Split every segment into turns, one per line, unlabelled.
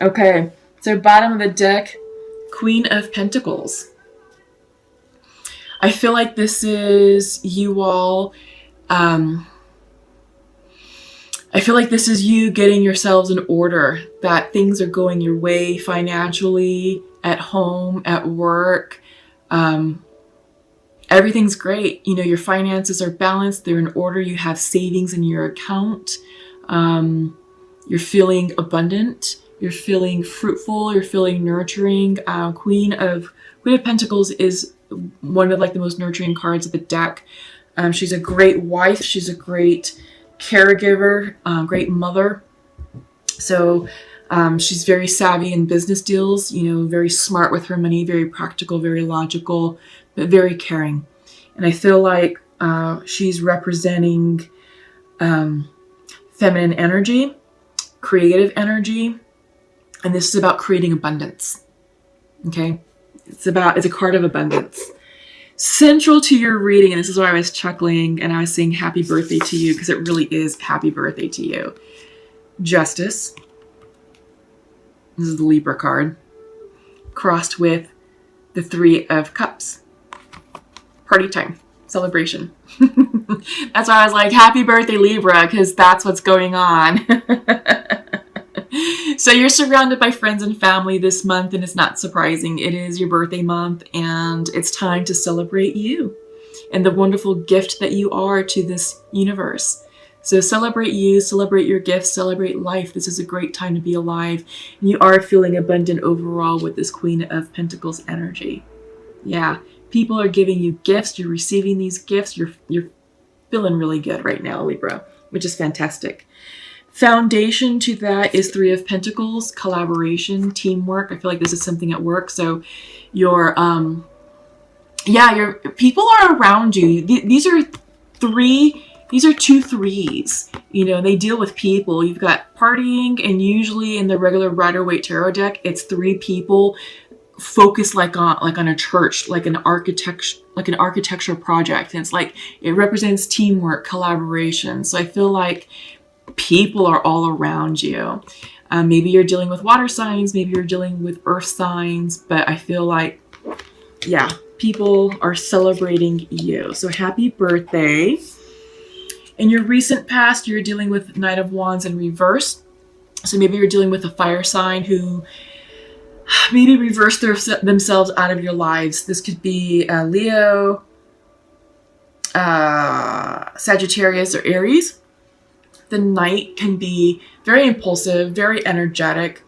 Okay, so bottom of the deck, Queen of Pentacles. I feel like this is you all. I feel like this is you getting yourselves in order, that things are going your way financially, at home, at work. Everything's great. You know, your finances are balanced. They're in order. You have savings in your account. You're feeling abundant. You're feeling fruitful. You're feeling nurturing. Queen of Pentacles is one of like the most nurturing cards of the deck. She's a great wife. She's a great caregiver, great mother. So she's very savvy in business deals, you know, very smart with her money, very practical, very logical, but very caring. And I feel like she's representing feminine energy, creative energy, and this is about creating abundance. Okay, it's a card of abundance. Central to your reading, and this is why I was chuckling and I was saying happy birthday to you, because it really is happy birthday to you. Justice. This is the Libra card, crossed with the Three of Cups. Party time, celebration. That's why I was like, happy birthday, Libra, because that's what's going on. So you're surrounded by friends and family this month, and it's not surprising. It is your birthday month, and it's time to celebrate you and the wonderful gift that you are to this universe. So celebrate you, celebrate your gifts, celebrate life. This is a great time to be alive. And you are feeling abundant overall with this Queen of Pentacles energy. Yeah, people are giving you gifts. You're receiving these gifts. You're feeling really good right now, Libra, which is fantastic. Foundation to that is Three of Pentacles, collaboration, teamwork. I feel like this is something at work. So your people are around you. These are two threes. You know, they deal with people. You've got partying, and usually in the regular Rider-Waite tarot deck, it's three people focused like on a church, like an architectural project. And it's like it represents teamwork, collaboration. So I feel like people are all around you. Maybe you're dealing with water signs, maybe you're dealing with earth signs, but I feel like, yeah, people are celebrating you. So happy birthday. In your recent past, you're dealing with Knight of Wands in reverse. So maybe you're dealing with a fire sign who maybe reversed themselves out of your lives. This could be Leo, Sagittarius, or Aries. The Knight can be very impulsive, very energetic.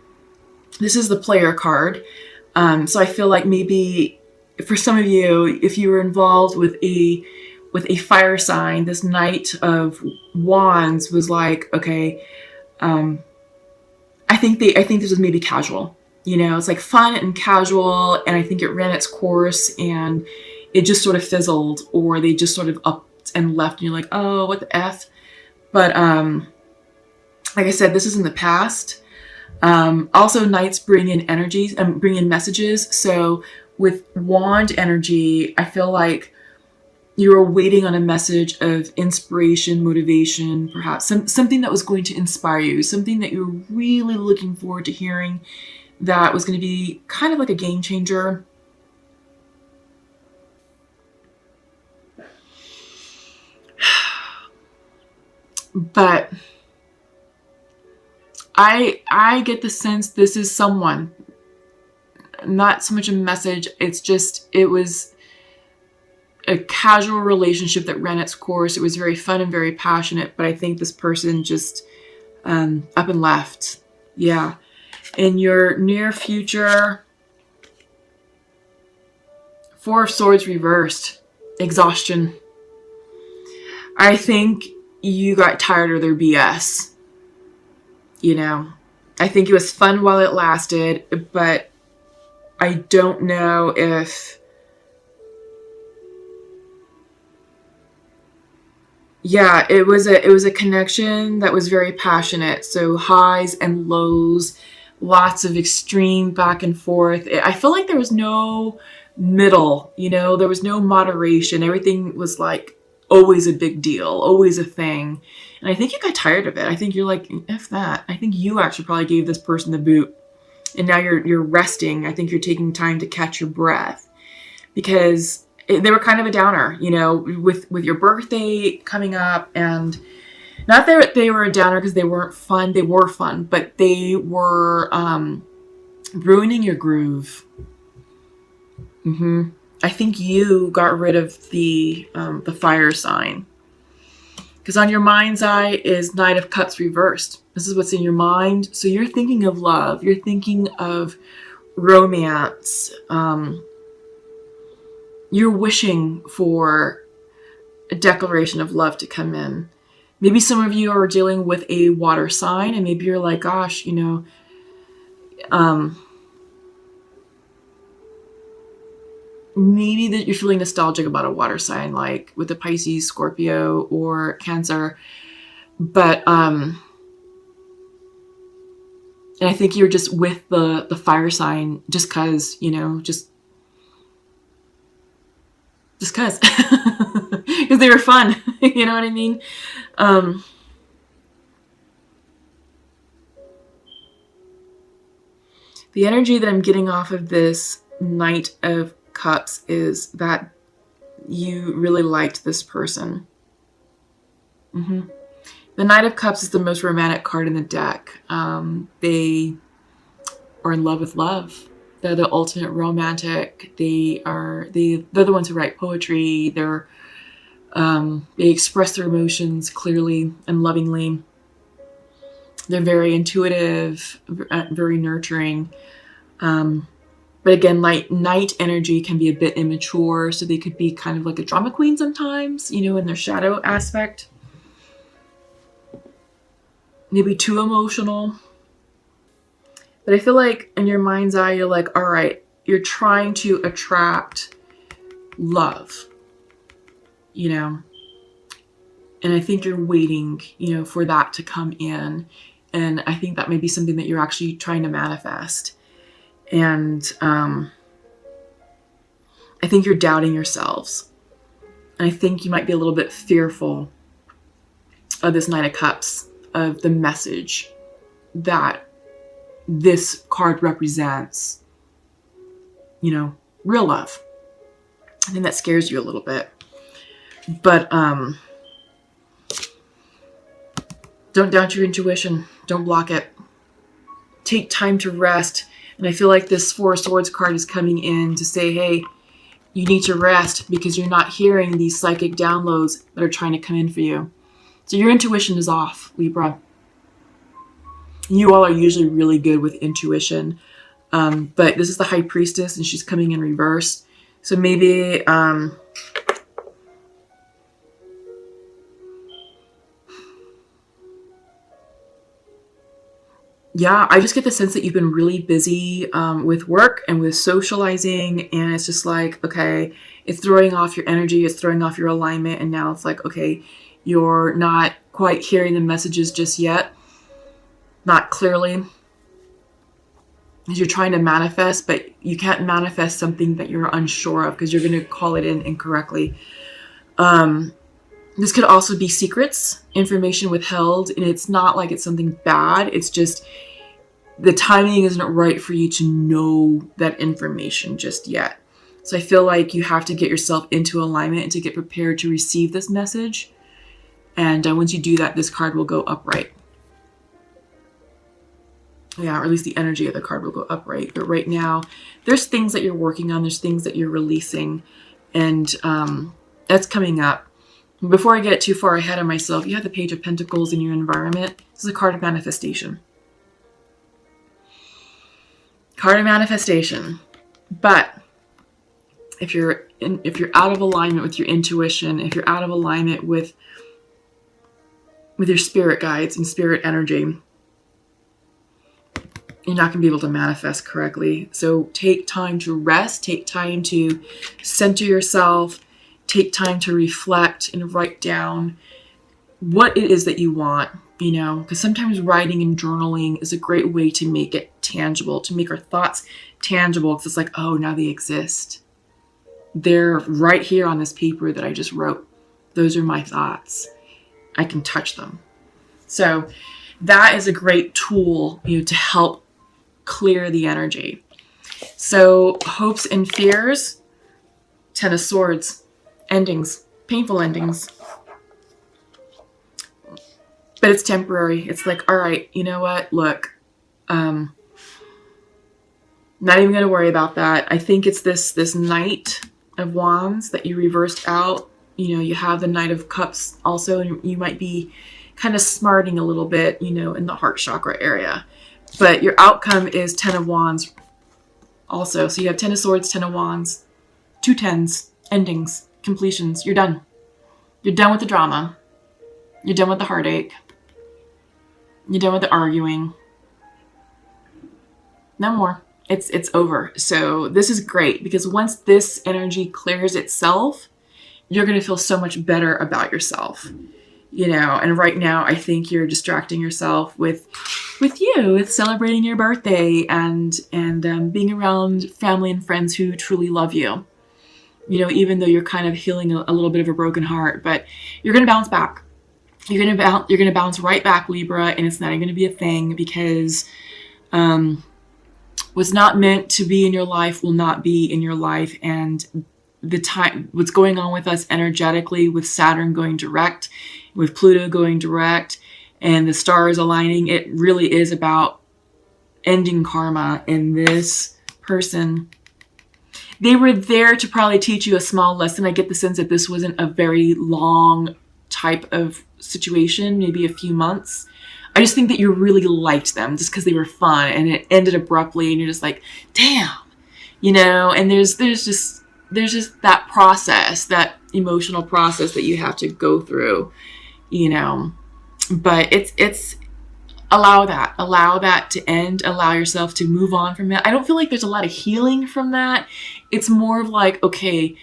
This is the player card. So I feel like maybe for some of you, if you were involved with a fire sign, this Knight of Wands was like, okay, I think this was maybe casual. You know, it's like fun and casual, and I think it ran its course and it just sort of fizzled, or they just sort of upped and left, and you're like, oh, what the F? But like I said, this is in the past. Also, Knights bring in energies and bring in messages. So with Wand energy, I feel like you're waiting on a message of inspiration, motivation, perhaps something that was going to inspire you, something that you're really looking forward to hearing, that was going to be kind of like a game changer. But I get the sense this is someone, not so much a message. It was a casual relationship that ran its course. It was very fun and very passionate, but I think this person just up and left. Yeah. In your near future, Four of Swords reversed, exhaustion. I think you got tired of their BS. You know, I think it was fun while it lasted, but I don't know if, yeah, it was a connection that was very passionate. So highs and lows, lots of extreme back and forth. I feel like there was no middle, you know, there was no moderation. Everything was like always a big deal, always a thing. And I think you got tired of it. I think you're like, F that. I think you actually probably gave this person the boot. and now you're resting. I think you're taking time to catch your breath, because they were kind of a downer, you know, with your birthday coming up. And not that they were a downer because they weren't fun. They were fun, but they were ruining your groove. I think you got rid of the fire sign, because on your mind's eye is Knight of Cups reversed. This is what's in your mind. So you're thinking of love. You're thinking of romance. You're wishing for a declaration of love to come in. Maybe some of you are dealing with a water sign, and maybe you're like, gosh, you know, maybe that you're feeling nostalgic about a water sign, like with the Pisces, Scorpio, or Cancer. But and I think you're just with the fire sign just because, you know, just because because they were fun. You know what I mean? The energy that I'm getting off of this Knight of Cups is that you really liked this person. The Knight of Cups is the most romantic card in the deck. They are in love with love. They're the ultimate romantic. They're the ones who write poetry. They express their emotions clearly and lovingly. They're very intuitive, very nurturing. But again, night energy can be a bit immature, so they could be kind of like a drama queen sometimes, you know, in their shadow aspect. Maybe too emotional. But I feel like in your mind's eye, you're like, all right, you're trying to attract love, you know. And I think you're waiting, you know, for that to come in. And I think that may be something that you're actually trying to manifest. And I think you're doubting yourselves. And I think you might be a little bit fearful of this Knight of Cups, of the message that this card represents, you know, real love. I think that scares you a little bit. But don't doubt your intuition. Don't block it. Take time to rest. And I feel like this Four of Swords card is coming in to say, hey, you need to rest because you're not hearing these psychic downloads that are trying to come in for you. So your intuition is off, Libra. You all are usually really good with intuition. But this is the High Priestess, and she's coming in reverse. So maybe yeah, I just get the sense that you've been really busy with work and with socializing, and it's just like, okay, it's throwing off your energy, it's throwing off your alignment, and now it's like, okay, you're not quite hearing the messages just yet, not clearly, as you're trying to manifest, but you can't manifest something that you're unsure of because you're going to call it in incorrectly. This could also be secrets, information withheld, and it's not like it's something bad. It's just the timing isn't right for you to know that information just yet. So I feel like you have to get yourself into alignment and to get prepared to receive this message. And once you do that, this card will go upright. Yeah, or at least the energy of the card will go upright. But right now, there's things that you're working on. There's things that you're releasing. And that's coming up. Before I get too far ahead of myself, you have the Page of Pentacles in your environment. This is a card of manifestation. Card of manifestation. But if you're out of alignment with your intuition, if you're out of alignment with your spirit guides and spirit energy, you're not going to be able to manifest correctly. So take time to rest, take time to center yourself, take time to reflect and write down what it is that you want, you know, because sometimes writing and journaling is a great way to make it tangible, to make our thoughts tangible, because it's like, oh, now they exist. They're right here on this paper that I just wrote. Those are my thoughts. I can touch them. So that is a great tool, you know, to help clear the energy. So hopes and fears, 10 of Swords, endings, painful endings. But it's temporary. It's like, all right, you know what? Look, not even going to worry about that. I think it's this Knight of Wands that you reversed out. You know, you have the Knight of Cups also, and you might be kind of smarting a little bit, you know, in the heart chakra area. But your outcome is 10 of Wands also. So you have 10 of Swords, 10 of Wands, 2 10s, endings, completions. You're done. You're done with the drama. You're done with the heartache. You're done with the arguing. No more. It's over. So this is great because once this energy clears itself, you're going to feel so much better about yourself. You know, and right now I think you're distracting yourself with celebrating your birthday and being around family and friends who truly love you. You know, even though you're kind of healing a little bit of a broken heart, but you're going to bounce back. You're going to bounce right back, Libra, and it's not even going to be a thing because what's not meant to be in your life will not be in your life. And what's going on with us energetically, with Saturn going direct, with Pluto going direct, and the stars aligning, it really is about ending karma. And this person, they were there to probably teach you a small lesson. I get the sense that this wasn't a very long type of situation, maybe a few months. I just think that you really liked them just because they were fun, and it ended abruptly, and you're just like, damn, you know. And there's just that process, that emotional process that you have to go through, you know. But it's allow that to end, allow yourself to move on from it. I don't feel like there's a lot of healing from that. It's more of like, okay,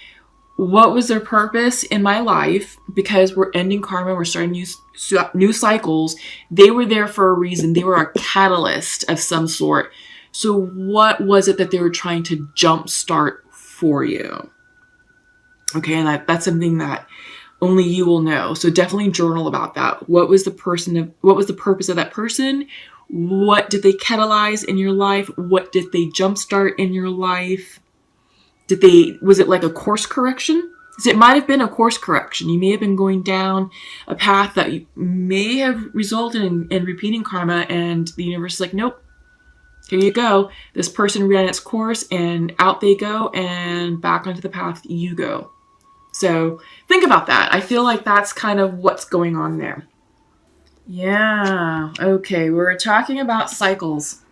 what was their purpose in my life? Because we're ending karma, we're starting new cycles. They were there for a reason. They were a catalyst of some sort. So what was it that they were trying to jumpstart for you? Okay, and that's something that only you will know. So definitely journal about that. What was the purpose of that person? What did they catalyze in your life? What did they jumpstart in your life? Was it like a course correction? Because it might have been a course correction. You may have been going down a path that may have resulted in repeating karma, and the universe is like, nope, here you go. This person ran its course, and out they go, and back onto the path you go. So think about that. I feel like that's kind of what's going on there. Yeah. Okay. We're talking about cycles,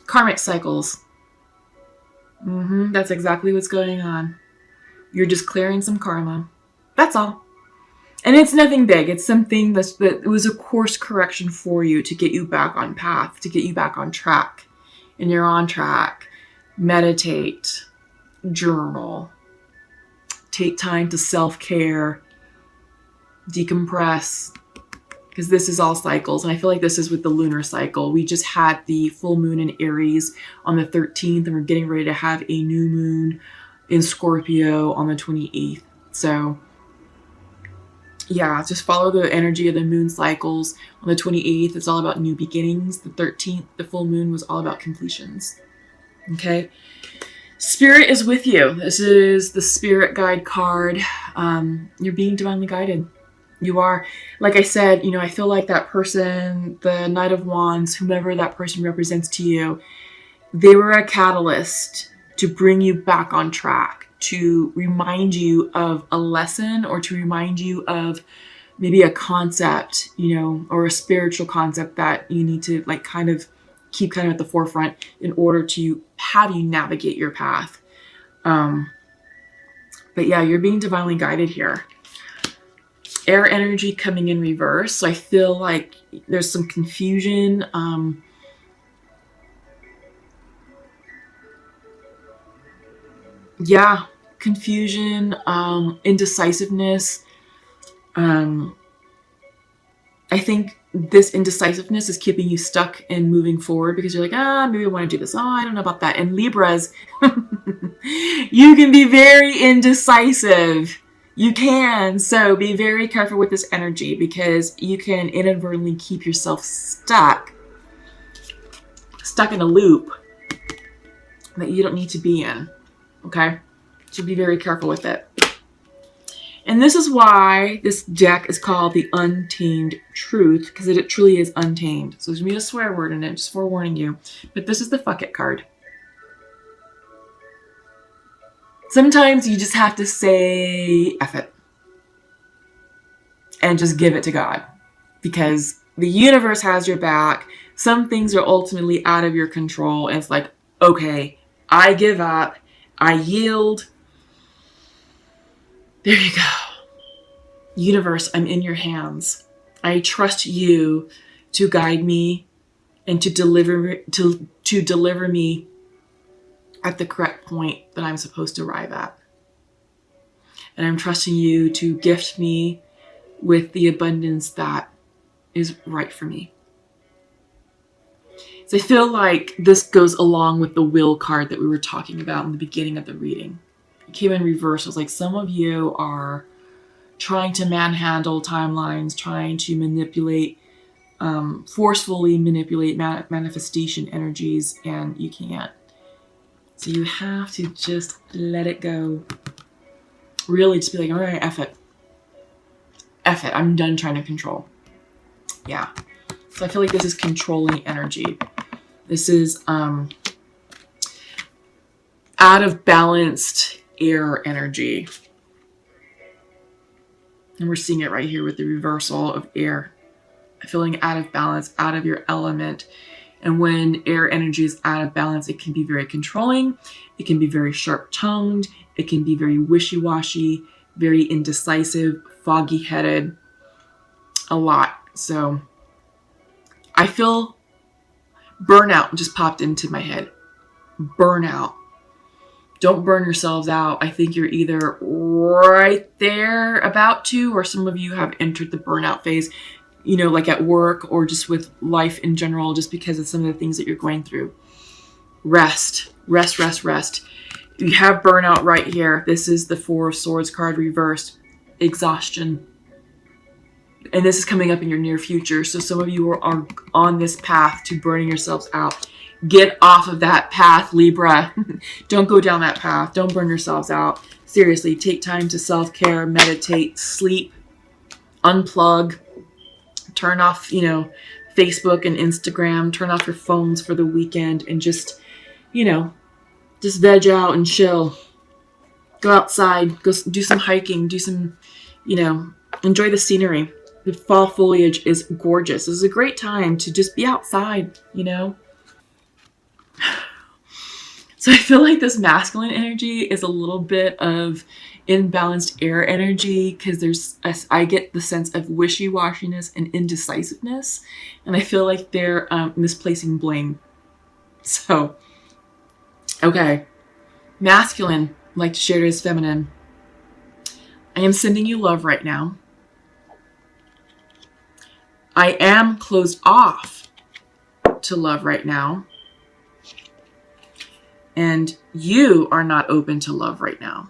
karmic cycles. That's exactly what's going on. You're just clearing some karma. That's all. And it's nothing big. It's something that it was a course correction for you to get you back on path, to get you back on track. And you're on track. Meditate. Journal. Take time to self-care. Decompress. Because this is all cycles. And I feel like this is with the lunar cycle. We just had the full moon in Aries on the 13th. And we're getting ready to have a new moon in Scorpio on the 28th. So yeah, just follow the energy of the moon cycles. On the 28th, it's all about new beginnings. The 13th, the full moon, was all about completions. Okay. Spirit is with you. This is the spirit guide card. You're being divinely guided. You are. Like I said, you know, I feel like that person, the Knight of Wands, whomever that person represents to you, they were a catalyst to bring you back on track, to remind you of a lesson, or to remind you of maybe a concept, you know, or a spiritual concept that you need to like kind of keep kind of at the forefront in order to have you navigate your path. But yeah, you're being divinely guided here. Air energy coming in reverse. So I feel like there's some confusion. Yeah, confusion, indecisiveness. I think this indecisiveness is keeping you stuck and moving forward because you're like, maybe I want to do this. Oh, I don't know about that. And Libras, you can be very indecisive. You can. So be very careful with this energy because you can inadvertently keep yourself stuck stuck in a loop that you don't need to be in. Okay? So be very careful with it. And this is why this deck is called the Untamed Truth, because it truly is untamed. So there's going to be a swear word in it, just forewarning you. But this is the fuck it card. Sometimes you just have to say F it. And just give it to God. Because the universe has your back. Some things are ultimately out of your control. And it's like, okay, I give up. I yield. There you go. Universe, I'm in your hands. I trust you to guide me and to deliver me at the correct point that I'm supposed to arrive at. And I'm trusting you to gift me with the abundance that is right for me. So I feel like this goes along with the will card that we were talking about in the beginning of the reading. It came in reverse. It was like some of you are trying to manhandle timelines, trying to manipulate, forcefully manipulate manifestation energies, and you can't. So you have to just let it go. Really just be like, all right, F it. F it. I'm done trying to control. Yeah. So I feel like this is controlling energy. This is out of balanced air energy. And we're seeing it right here with the reversal of air. Feeling out of balance, out of your element. And when air energy is out of balance, it can be very controlling. It can be very sharp-tongued. It can be very wishy-washy, very indecisive, foggy-headed. A lot. So I feel burnout just popped into my head. Burnout. Don't burn yourselves out. I think you're either right there about to, or some of you have entered the burnout phase, you know, like at work or just with life in general, just because of some of the things that you're going through. Rest, rest, rest, rest. You have burnout right here. This is the Four of Swords card reversed. Exhaustion. And this is coming up in your near future. So some of you are on this path to burning yourselves out. Get off of that path, Libra. Don't go down that path. Don't burn yourselves out. Seriously, take time to self-care, meditate, sleep, unplug, turn off, you know, Facebook and Instagram, turn off your phones for the weekend and just, you know, just veg out and chill. Go outside, go do some hiking, do some, you know, enjoy the scenery. The fall foliage is gorgeous. This is a great time to just be outside, you know. So I feel like this masculine energy is a little bit of imbalanced air energy because I get the sense of wishy-washiness and indecisiveness, and I feel like they're misplacing blame. So, okay, masculine, like to share it as feminine. I am sending you love right now. I am closed off to love right now. And you are not open to love right now.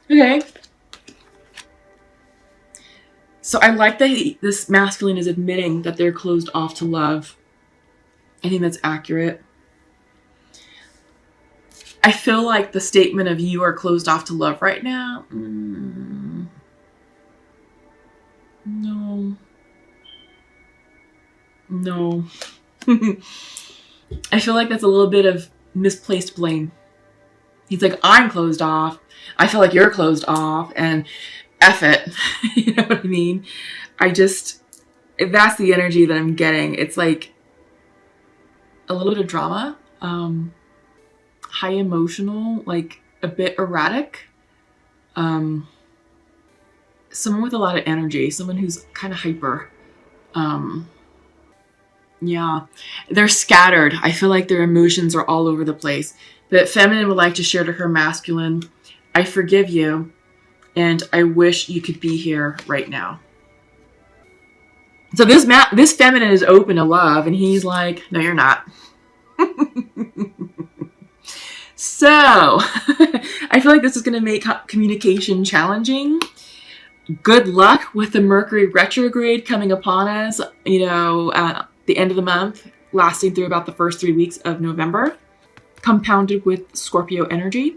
Okay. So I like that this masculine is admitting that they're closed off to love. I think that's accurate. I feel like the statement of you are closed off to love right now. No. No. I feel like that's a little bit of misplaced blame. He's like, I'm closed off. I feel like you're closed off and F it. You know what I mean? That's the energy that I'm getting. It's like a little bit of drama, high emotional, like a bit erratic. Someone with a lot of energy, someone who's kind of hyper. Yeah, they're scattered. I feel like their emotions are all over the place. But feminine would like to share to her masculine, I forgive you, and I wish you could be here right now. So this feminine is open to love, and he's like, no, you're not. So, I feel like this is going to make communication challenging. Good luck with the Mercury retrograde coming upon us, you know, at the end of the month, lasting through about the first 3 weeks of November, compounded with Scorpio energy.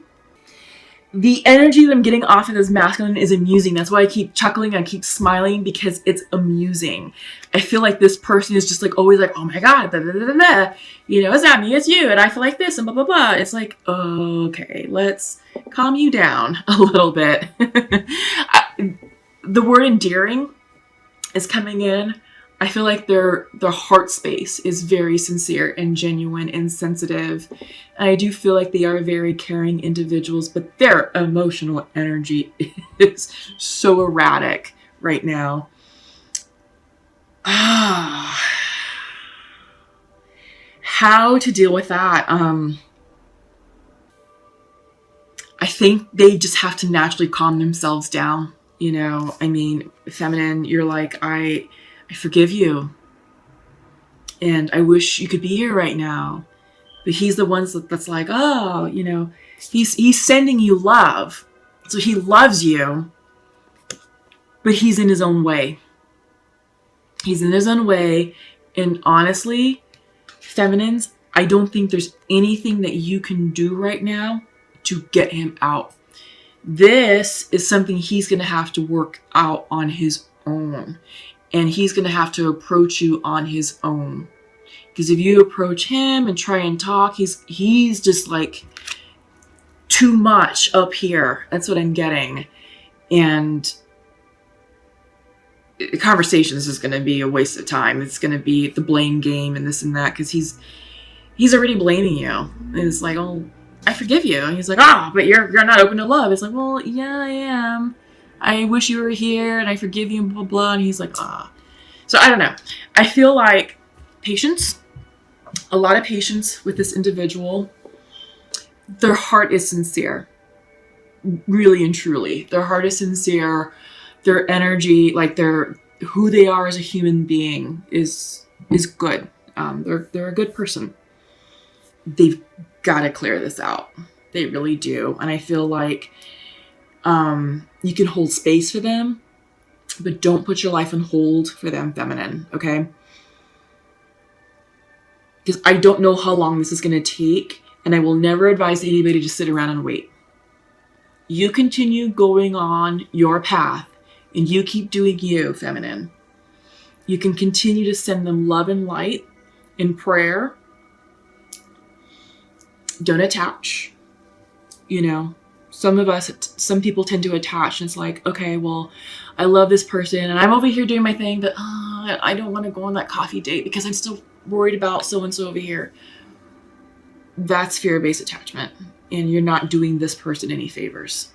The energy that I'm getting off of this masculine is amusing. That's why I keep chuckling, I keep smiling, because it's amusing. I feel like this person is just like always like, oh my God, blah, blah, blah, blah. You know, it's not me, it's you, and I feel like this, and blah, blah, blah. It's like, okay, let's calm you down a little bit. The word endearing is coming in. I feel like their heart space is very sincere and genuine and sensitive. And I do feel like they are very caring individuals, but their emotional energy is so erratic right now. How to deal with that? I think they just have to naturally calm themselves down. You know, I mean, feminine, you're like, I forgive you. And I wish you could be here right now. But he's the one that's like, oh, you know, he's sending you love. So he loves you, but he's in his own way. He's in his own way. And honestly, feminines, I don't think there's anything that you can do right now to get him out. This is something he's going to have to work out on his own. And he's going to have to approach you on his own. Because if you approach him and try and talk, he's just like too much up here. That's what I'm getting. And the conversations is going to be a waste of time. It's going to be the blame game and this and that. Because he's already blaming you. And it's like, oh, I forgive you. And he's like, but you're not open to love. It's like, well, yeah, I am. I wish you were here and I forgive you and blah, blah. And he's like, So I don't know. I feel like patience, a lot of patience with this individual. Their heart is sincere, really and truly. Their heart is sincere. Their energy, like who they are as a human being is good. They're a good person. They've got to clear this out. They really do. And I feel like you can hold space for them, but don't put your life on hold for them, feminine, okay? Because I don't know how long this is going to take, and I will never advise anybody to sit around and wait. You continue going on your path, and you keep doing you, feminine. You can continue to send them love and light in prayer. Don't attach. You know, some people tend to attach, and it's like, okay, well, I love this person and I'm over here doing my thing, but I don't want to go on that coffee date because I'm still worried about so-and-so over here. That's fear-based attachment, and you're not doing this person any favors.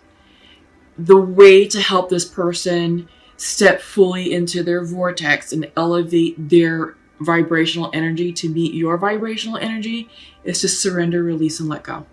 The way to help this person step fully into their vortex and elevate their vibrational energy to meet your vibrational energy is to surrender, release, and let go.